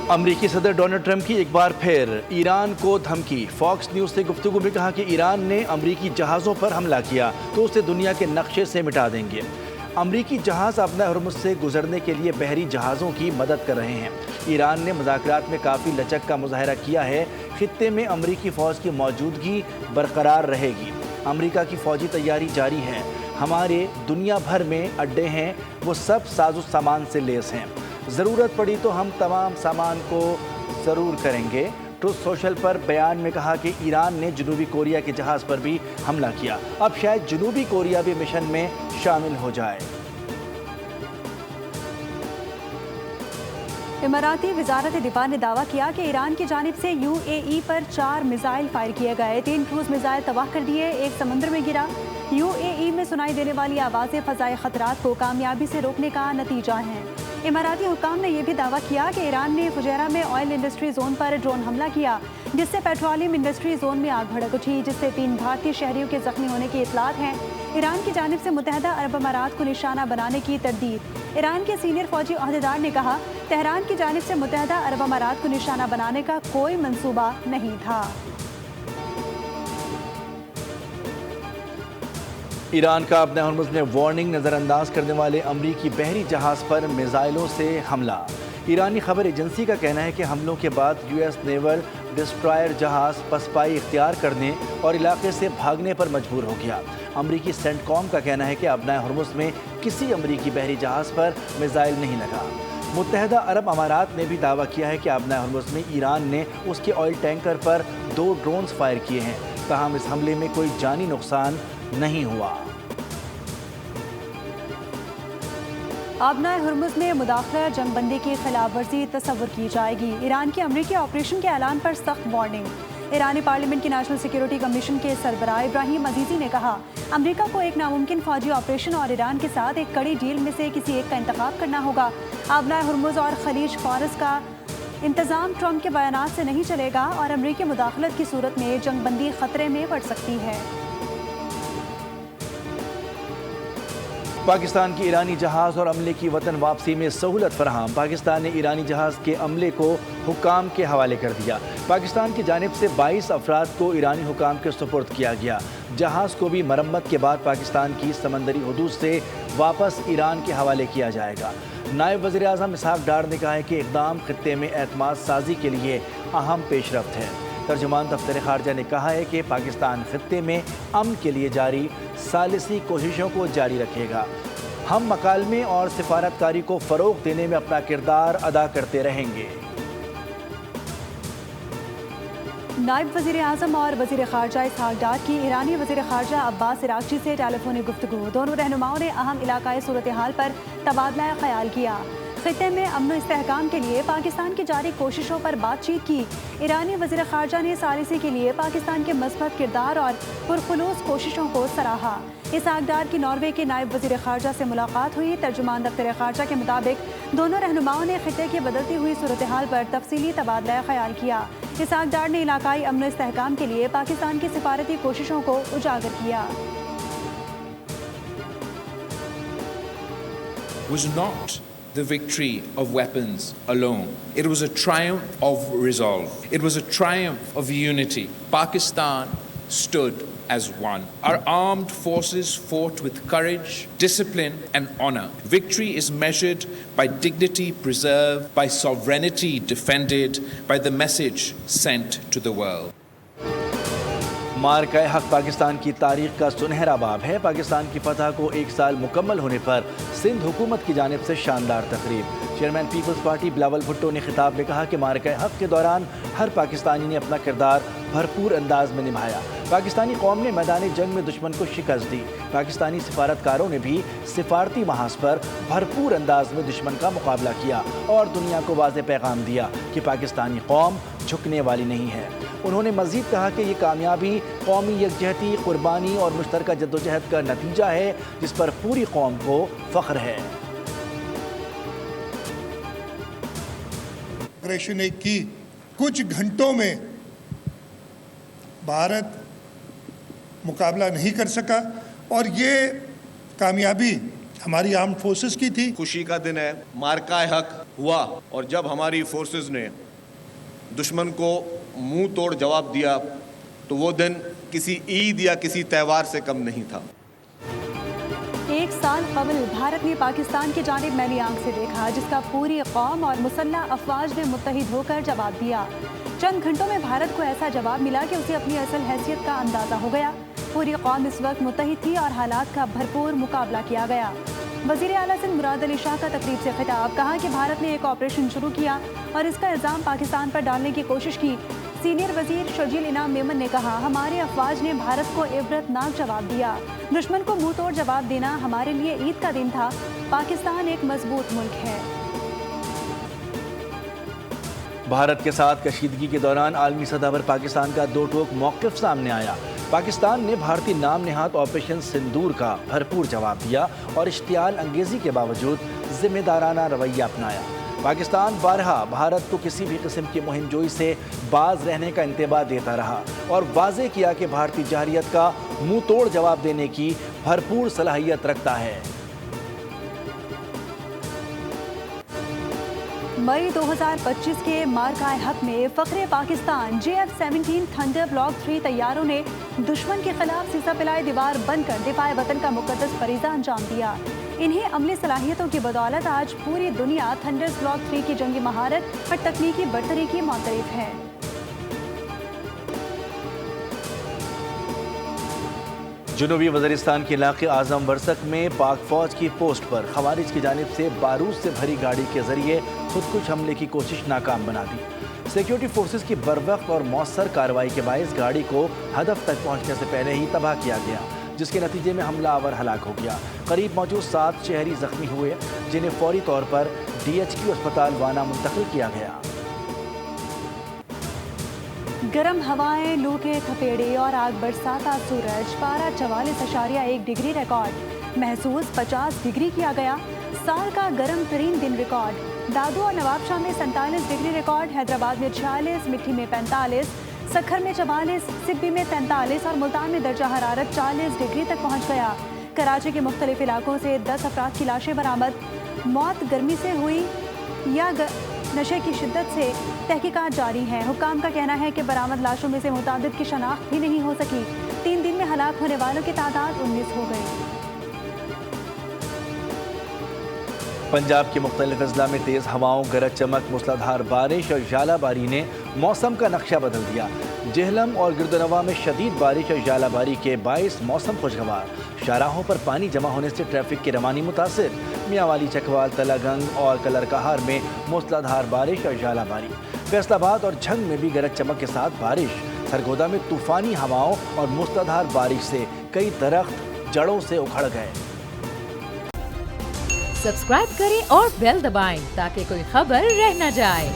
امریکی صدر Donald Trump کی ایک بار پھر ایران کو دھمکی۔ فاکس نیوز سے گفتگو میں کہا کہ ایران نے امریکی جہازوں پر حملہ کیا تو اسے دنیا کے نقشے سے مٹا دیں گے۔ امریکی جہاز ابنا ہرمز سے گزرنے کے لیے بحری جہازوں کی مدد کر رہے ہیں۔ ایران نے مذاکرات میں کافی لچک کا مظاہرہ کیا ہے۔ خطے میں امریکی فوج کی موجودگی برقرار رہے گی۔ امریکہ کی فوجی تیاری جاری ہے۔ ہمارے دنیا بھر میں اڈے ہیں، وہ سب ساز و سامان سے لیس ہیں۔ ضرورت پڑی تو ہم تمام سامان کو ضرور کریں گے۔ ٹروتھ سوشل پر بیان میں کہا کہ ایران نے جنوبی کوریا کے جہاز پر بھی حملہ کیا۔ اب شاید جنوبی کوریا بھی مشن میں شامل ہو جائے۔ اماراتی وزارت دفاع نے دعویٰ کیا کہ ایران کی جانب سے UAE پر 4 میزائل فائر کیے گئے، 3 کروز میزائل تباہ کر دیے، ایک سمندر میں گرا۔ UAE میں سنائی دینے والی آوازیں فضائی خطرات کو کامیابی سے روکنے کا نتیجہ ہیں۔ اماراتی حکام نے یہ بھی دعویٰ کیا کہ ایران نے فجیرہ میں آئل انڈسٹری زون پر ڈرون حملہ کیا، جس سے پیٹرولیم انڈسٹری زون میں آگ بھڑک اٹھی، جس سے 3 بھارتی شہریوں کے زخمی ہونے کی اطلاعات ہیں۔ ایران کی جانب سے متحدہ عرب امارات کو نشانہ بنانے کی تردید۔ ایران کے سینئر فوجی عہدیدار نے کہا، تہران کی جانب سے متحدہ عرب امارات کو نشانہ بنانے کا کوئی منصوبہ نہیں تھا۔ ایران کا ابنا ہرمز میں وارننگ نظر انداز کرنے والے امریکی بحری جہاز پر میزائلوں سے حملہ۔ ایرانی خبر ایجنسی کا کہنا ہے کہ حملوں کے بعد US نیول ڈسٹرائر جہاز پسپائی اختیار کرنے اور علاقے سے بھاگنے پر مجبور ہو گیا۔ امریکی سینٹ کام کا کہنا ہے کہ ابنا ہرمز میں کسی امریکی بحری جہاز پر میزائل نہیں لگا۔ متحدہ عرب امارات نے بھی دعویٰ کیا ہے کہ ابنا ہرمز میں ایران نے اس کے آئل ٹینکر پر 2 ڈرونز فائر کیے ہیں، تاہم اس حملے میں کوئی جانی نقصان نہیں ہوا۔ آبنائے ہرمز میں مداخلہ جنگ بندی کی خلاف ورزی تصور کی جائے گی۔ ایران کے امریکی آپریشن کے اعلان پر سخت وارننگ۔ ایرانی پارلیمنٹ کی نیشنل سیکیورٹی کمیشن کے سربراہ ابراہیم عزیزی نے کہا، امریکہ کو ایک ناممکن فوجی آپریشن اور ایران کے ساتھ ایک کڑی ڈیل میں سے کسی ایک کا انتخاب کرنا ہوگا۔ آبنائے ہرمز اور خلیج فارس کا انتظام ٹرمپ کے بیانات سے نہیں چلے گا اور امریکی مداخلت کی صورت میں جنگ بندی خطرے میں پڑ سکتی ہے۔ پاکستان کی ایرانی جہاز اور عملے کی وطن واپسی میں سہولت فراہم۔ پاکستان نے ایرانی جہاز کے عملے کو حکام کے حوالے کر دیا۔ پاکستان کی جانب سے 22 افراد کو ایرانی حکام کے سپرد کیا گیا۔ جہاز کو بھی مرمت کے بعد پاکستان کی سمندری حدود سے واپس ایران کے حوالے کیا جائے گا۔ نائب وزیر اعظم اسحاق ڈار نے کہا ہے کہ اقدام خطے میں اعتماد سازی کے لیے اہم پیش رفت ہے۔ ترجمان دفتر خارجہ نے کہا ہے کہ پاکستان خطے میں امن کے لیے جاری ثالثی کوششوں کو جاری رکھے گا۔ ہم مکالمے اور سفارتکاری کو فروغ دینے میں اپنا کردار ادا کرتے رہیں گے۔ نائب وزیر اعظم اور وزیر خارجہ اسحاق ڈار کی ایرانی وزیر خارجہ عباس عراقچی سے ٹیلی فونی گفتگو۔ دونوں رہنماؤں نے اہم علاقائی صورتحال پر تبادلہ خیال کیا۔ خطے میں امن و استحکام کے لیے پاکستان کی جاری کوششوں پر بات چیت کی۔ ایرانی وزیر خارجہ نے ثالثی کے لیے پاکستان کے مثبت کردار اور پرخلوص کوششوں کو سراہا۔ اسحاق ڈار کی ناروے کے نائب وزیر خارجہ سے ملاقات ہوئی۔ ترجمان دفتر خارجہ کے مطابق دونوں رہنماؤں نے خطے کی بدلتی ہوئی صورتحال پر تفصیلی تبادلہ خیال کیا۔ اسحاق ڈار نے علاقائی امن و استحکام کے لیے پاکستان کی سفارتی کوششوں کو اجاگر کیا۔ Was not the victory of weapons alone. It was a triumph of resolve. It was a triumph of unity. Pakistan stood as one. Our armed forces fought with courage, discipline, and honor. Victory is measured by dignity preserved, by sovereignty defended, by the message sent to the world. معرکہ حق پاکستان کی تاریخ کا سنہرا باب ہے۔ پاکستان کی فتح کو 1 سال مکمل ہونے پر سندھ حکومت کی جانب سے شاندار تقریب۔ چیئرمین پیپلز پارٹی بلاول بھٹو نے خطاب میں کہا کہ معرکہ حق کے دوران ہر پاکستانی نے اپنا کردار بھرپور انداز میں نبھایا۔ پاکستانی قوم نے میدان جنگ میں دشمن کو شکست دی۔ پاکستانی سفارتکاروں نے بھی سفارتی محاذ پر بھرپور انداز میں دشمن کا مقابلہ کیا اور دنیا کو واضح پیغام دیا کہ پاکستانی قوم جھکنے والی نہیں ہے۔ انہوں نے مزید کہا کہ یہ کامیابی قومی یکجہتی، قربانی اور مشترکہ جدوجہد کا نتیجہ ہے جس پر پوری قوم کو فخر ہے۔ آپریشن ایک کی کچھ گھنٹوں میں بھارت مقابلہ نہیں کر سکا اور یہ کامیابی ہماری آرمڈ فورسز کی تھی۔ خوشی کا دن ہے۔ معرکہ حق ہوا اور جب ہماری فورسز نے دشمن کو منہ توڑ جواب دیا تو وہ دن کسی عید یا کسی تہوار سے کم نہیں تھا۔ 1 سال قبل بھارت نے پاکستان کی جانب میلی آنکھ سے دیکھا، جس کا پوری قوم اور مسلح افواج نے متحد ہو کر جواب دیا۔ چند گھنٹوں میں بھارت کو ایسا جواب ملا کہ اسے اپنی اصل حیثیت کا اندازہ ہو گیا۔ پوری قوم اس وقت متحد تھی اور حالات کا بھرپور مقابلہ کیا گیا۔ وزیر اعلیٰ سندھ مراد علی شاہ کا تقریب سے خطاب، کہا کہ بھارت نے ایک آپریشن شروع کیا اور اس کا الزام پاکستان پر ڈالنے کی کوشش کی۔ سینئر وزیر شرجیل انعام میمن نے کہا، ہمارے افواج نے بھارت کو عبرتناک جواب دیا۔ دشمن کو منہ توڑ جواب دینا ہمارے لیے عید کا دن تھا۔ پاکستان ایک مضبوط ملک ہے۔ بھارت کے ساتھ کشیدگی کے دوران عالمی سطح پر پاکستان کا دو ٹوک موقف سامنے آیا۔ پاکستان نے بھارتی نام نہاد آپریشن سندور کا بھرپور جواب دیا اور اشتعال انگیزی کے باوجود ذمہ دارانہ رویہ اپنایا۔ پاکستان بارہا بھارت کو کسی بھی قسم کی مہم جوئی سے باز رہنے کا انتباہ دیتا رہا اور واضح کیا کہ بھارتی جارحیت کا منہ توڑ جواب دینے کی بھرپور صلاحیت رکھتا ہے۔ مئی 2025 کے مارکائے حق میں فخر پاکستان JF-17 تھنڈر بلاک 3 طیاروں نے دشمن کے خلاف سیسا پلائے دیوار بن کر دفاع وطن کا مقدس فریضہ انجام دیا۔ انہیں عملی صلاحیتوں کی بدولت آج پوری دنیا تھنڈر بلاک 3 کی جنگی مہارت اور تکنیکی برتری کی معترف ہے۔ جنوبی وزیرستان کے علاقے اعظم ورسک میں پاک فوج کی پوسٹ پر خوارج کی جانب سے بارود سے بھری گاڑی کے ذریعے خودکش حملے کی کوشش ناکام بنا دی۔ سیکیورٹی فورسز کی بروقت اور مؤثر کارروائی کے باعث گاڑی کو ہدف تک پہنچنے سے پہلے ہی تباہ کیا گیا، جس کے نتیجے میں حملہ آور ہلاک ہو گیا۔ قریب موجود 7 شہری زخمی ہوئے، جنہیں فوری طور پر DHQ اسپتال وانا منتقل کیا گیا۔ گرم ہوائیں، لو کے تھپیڑے اور آگ برساتا سورج، پارہ 44.1 ڈگری ریکارڈ، محسوس 50 ڈگری کیا گیا۔ سال کا گرم ترین دن ریکارڈ، دادو اور نواب شاہ میں 47 ڈگری ریکارڈ، حیدرآباد میں 46، مٹھی میں 45، سکھر میں 44، سبی میں 43 اور ملتان میں درجہ حرارت 40 ڈگری تک پہنچ گیا۔ کراچی کے مختلف علاقوں سے 10 افراد کی لاشیں برآمد، موت گرمی سے ہوئی یا نشے کی شدت سے، تحقیقات جاری ہیں۔ حکام کا کہنا ہے کہ برآمد لاشوں میں سے متعدد کی شناخت بھی نہیں ہو سکی۔ 3 دن میں ہلاک ہونے والوں کی تعداد 19 ہو گئی۔ پنجاب کے مختلف اضلاع میں تیز ہواؤں، گرج چمک، موسلادھار بارش اور ژالہ باری نے موسم کا نقشہ بدل دیا۔ جہلم اور گردنواں میں شدید بارش اور ژالہ باری کے باعث موسم خوشگوار، شاہراہوں پر پانی جمع ہونے سے ٹریفک کی روانی متاثر۔ میاں والی، چکوال، تلہ گنگ اور کلر کہار میں موسلادھار بارش اور ژالہ باری۔ فیصل آباد اور جھنگ میں بھی گرج چمک کے ساتھ بارش۔ سرگودا میں طوفانی ہواؤں اور موسلادھار بارش سے کئی درخت جڑوں سے اکھڑ گئے۔ سبسکرائب کریں اور بیل دبائیں تاکہ کوئی خبر رہ نہ جائے۔